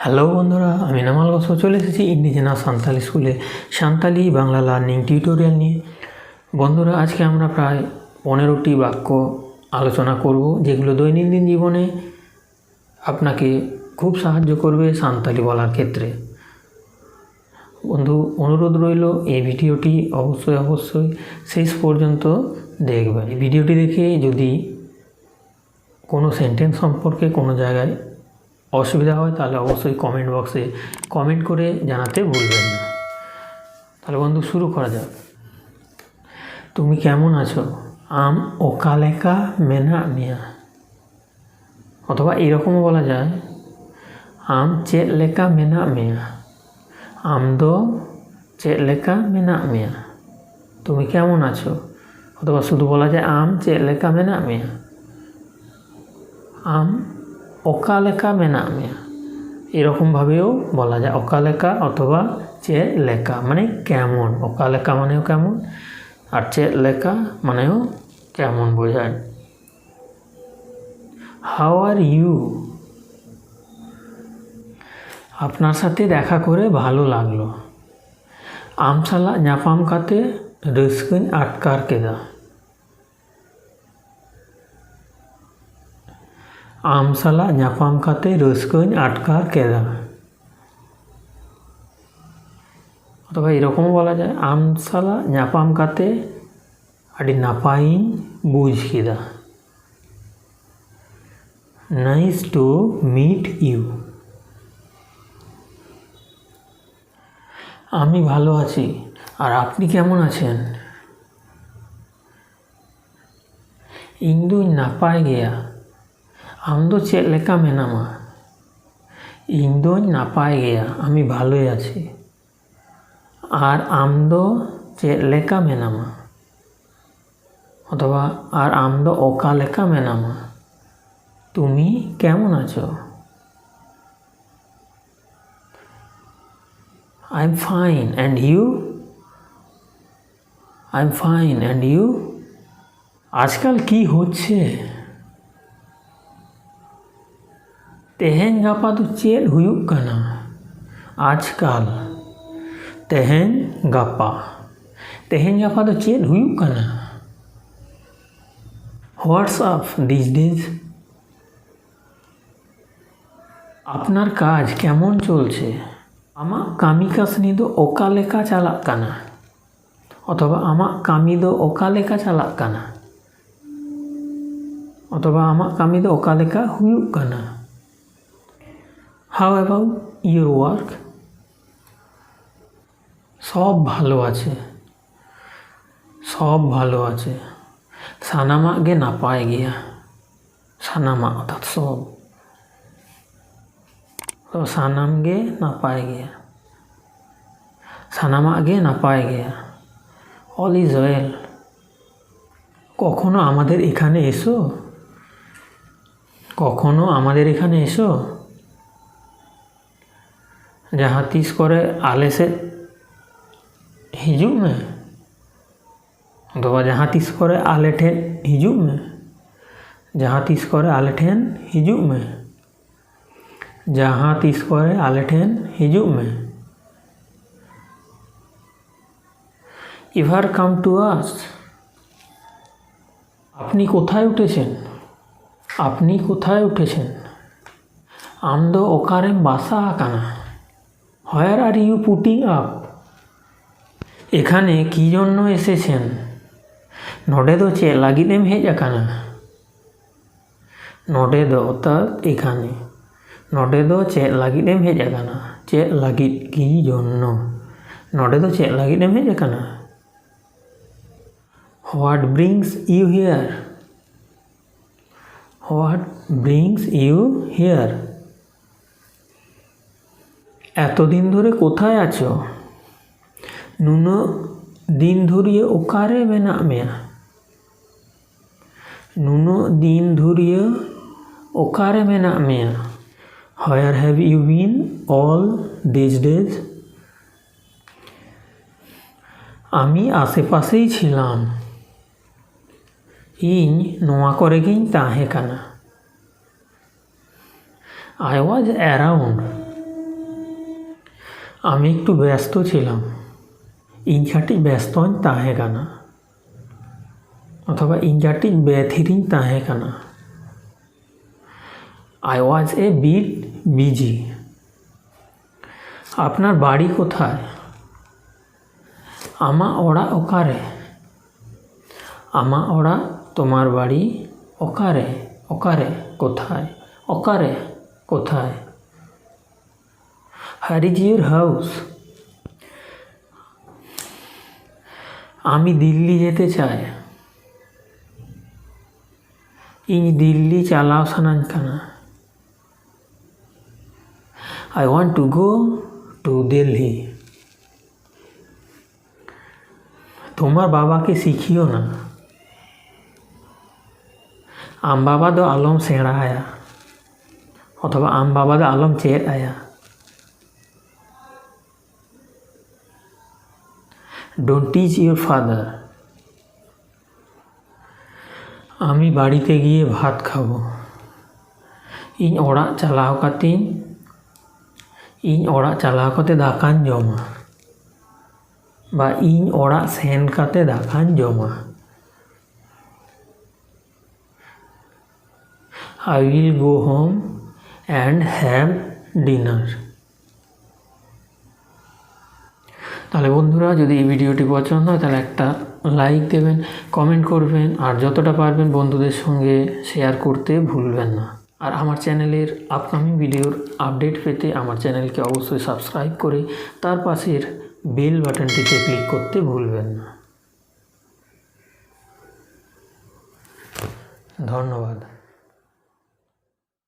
Hello বন্ধুরা, আমি নামাল ঘোষ চলে এসেছি ইন্ডিজেনাস সান্তালি স্কুলে সান্তালি বাংলা লার্নিং টিউটোরিয়াল নিয়ে। বন্ধুরা, আজকে আমরা প্রায় 15টি বাক্য আলোচনা করব, যেগুলো দৈনন্দিন জীবনে আপনাকে খুব সাহায্য করবে সান্তালি বলার ক্ষেত্রে। বন্ধু, অনুরোধ রইল এই ভিডিওটি অবশ্যই শেষ পর্যন্ত দেখবেন। এই ভিডিওটি দেখে যদি কোনো সেন্টেন্স সম্পর্কে কোনো জায়গায় অসুবিধা হয় তাহলে অবশ্যই কমেন্ট বক্সে কমেন্ট করে জানাতে ভুলবেন না। তাহলে বন্ধু, শুরু করা যাক। তুমি কেমন আছো? আম ওকালেকা মেনা মিয়া। অথবা এরকমও বলা যায়, আম চেট লেকা মেনা মিয়া। আম দো চেট লেকা মেনা মিয়া। তুমি কেমন আছো? অথবা শুধু বলা যায় আম চেট লেকা মেনা মিয়া। আম ওকালেকা মেনা মিয়া। এরকমভাবেও বলা যায়, ওকালেকা অথবা চেট লেকা মানে কেমন। ওকালেকা মানেও কেমন, আর চেট লেকা মানেও কেমন বোঝায়। How are you? আপনার সাথে দেখা করে ভালো লাগলো। আম সালা ᱧᱟᱯᱟᱢ কাতে ᱨᱟᱹᱥᱠᱟᱹᱧ আটকার কেদা। আম সালা ᱧᱟᱯᱟᱢ কাতে ᱨᱟᱹᱥᱠᱟᱹᱧ আটকার কেদা। অথবা এরকমও বলা যায়, আম সালা ᱧᱟᱯᱟᱢ কাতে আডি নাপাইñ বুঝ কেদা। Nice to meet you. আমি ভালো আছি, আর আপনি কেমন আছেন? ইñ দুñ নাপায় গেয়া। আম দো চেট লেকা মেনামা। ইñ দুñ নাপায় গেয়া, আমি ভালোই আছি। আর আম দো চেট লেকা মেনামা। অথবা আর আম দো ওকা লেকা মেনামা। তুমি কেমন আছো? I'm fine and you? I'm fine and you? আজকাল কি হচ্ছে? তেহেন গাপা তো চেট হুয়ুগ কানা। আজকাল তেহেন গাপা। তেহেন গাপা তো চেট হুয়ুগ কানা। What's up this days? আপনার কাজ কেমন চলছে? আমা কামি কাসনি দো ওকা লেকা চালাক কানা। অথবা আমা কামি দো ওকা লেকা চালাক কানা। অথবা আমা কামি দো ওকা লেকা হুয়ুগ কানা। How about your work? সব ভালো আছে। সব ভালো আছে। সানামা গে নাপায় গিয়া। সানামা অর্থাৎ সব। তো সানাম গে নাপায় গিয়া। সানামা গে নাপায় গিয়া। All is well. কখনো আমাদের এখানে এসো। কখনো আমাদের এখানে এসো। যাহা তিস করে আলে সে হিজুগ মে। অথবা যাহা তিস করে আলে ঠেন হিজুগ মে। যাহা তিস করে আলে ঠেন হিজুগ মে। যাহা তিস করে আলে ঠেন হিজুগ মে। Ever come to us. আপনি কোথায় উঠেছেন? আপনি কোথায় উঠেছেন? আম দো ওকারেম বাসা আকানা। হোয়ার আর ইউ পুটিং আপ? এখানে কি জন্য এসেছেন? নডে দো চে লাগিদেম হেজ আকানা। নডে দো অর্থাৎ এখানে। নডে দো চে লাগিদেম হেজ আকানা। চে লাগিদ কি জন্য। নডে দো চে লাগিদেম হেজ আকানা। What brings you here? What brings you here? এতদিন ধরে কোথায় আছো? নুনো দিন ধরিয়ে ওকারে মেনা মেয়া। নুনো দিন ধরিয়ে ওকারে মেনা মেয়া। Where have you been all this days? আমি আশেপাশেই ছিলাম। ইñ নোয়া করে গিñ তাহে কানা। আই ওয়াজ অ্যারাউন্ড আমি একটু ব্যস্ত ছিলাম। ᱤᱧ ᱠᱟᱹᱴᱤᱡ ᱵᱮᱥᱛᱚᱧ ᱛᱟᱦᱮᱸ ᱠᱟᱱᱟ অথবা ᱤᱧ ᱠᱟᱹᱴᱤᱡ ব্যথিতᱤᱧ ᱛᱟᱦᱮᱸ ᱠᱟᱱᱟ। I was a bit busy। আপনার বাড়ি কোথায়? আমা ওড়া ওকারে। আমা ওড়া তোমার বাড়ি ওকারে। ওকারে কোথায়? ওকারে কোথায়? Where is your house? আমি দিল্লি যেতে চাই। ᱤᱧ দিল্লি ᱪᱟᱞᱟᱣ ᱥᱟᱱᱟᱧ ᱠᱟᱱᱟ। I want to go to Delhi। তোমার বাবাকে শিখিও না। আম বাবা ᱫᱚ ᱟᱞᱚᱢ ᱥᱮᱬᱟ ᱟᱭᱟ অথবা আম বাবা ᱫᱚ ᱟᱞᱚᱢ ᱪᱮᱫ ᱟᱭᱟ। Don't teach your father। আমি বাড়িতে গিয়ে ভাত খাবো। ᱤᱧ ᱚᱲᱟᱜ ᱪᱟᱞᱟᱣ ᱠᱟᱛᱮ ᱫᱟᱠᱟᱧ ᱡᱚᱢᱟ বা ᱤᱧ ᱚᱲᱟᱜ ᱥᱮᱱ ᱠᱟᱛᱮ ᱫᱟᱠᱟᱧ ᱡᱚᱢᱟ। I will go home and have dinner। তাহলে বন্ধুরা, যদি এই ভিডিওটি পছন্দ হয় তাহলে একটা লাইক দেবেন, কমেন্ট করবেন, আর যতটা পারবেন বন্ধুদের সঙ্গে শেয়ার করতে ভুলবেন না। আর আমার চ্যানেলের আপকামিং ভিডিওর আপডেট পেতে আমার চ্যানেলকে অবশ্যই সাবস্ক্রাইব করে তার পাশের বেল বাটনটিতে ক্লিক করতে ভুলবেন না। ধন্যবাদ।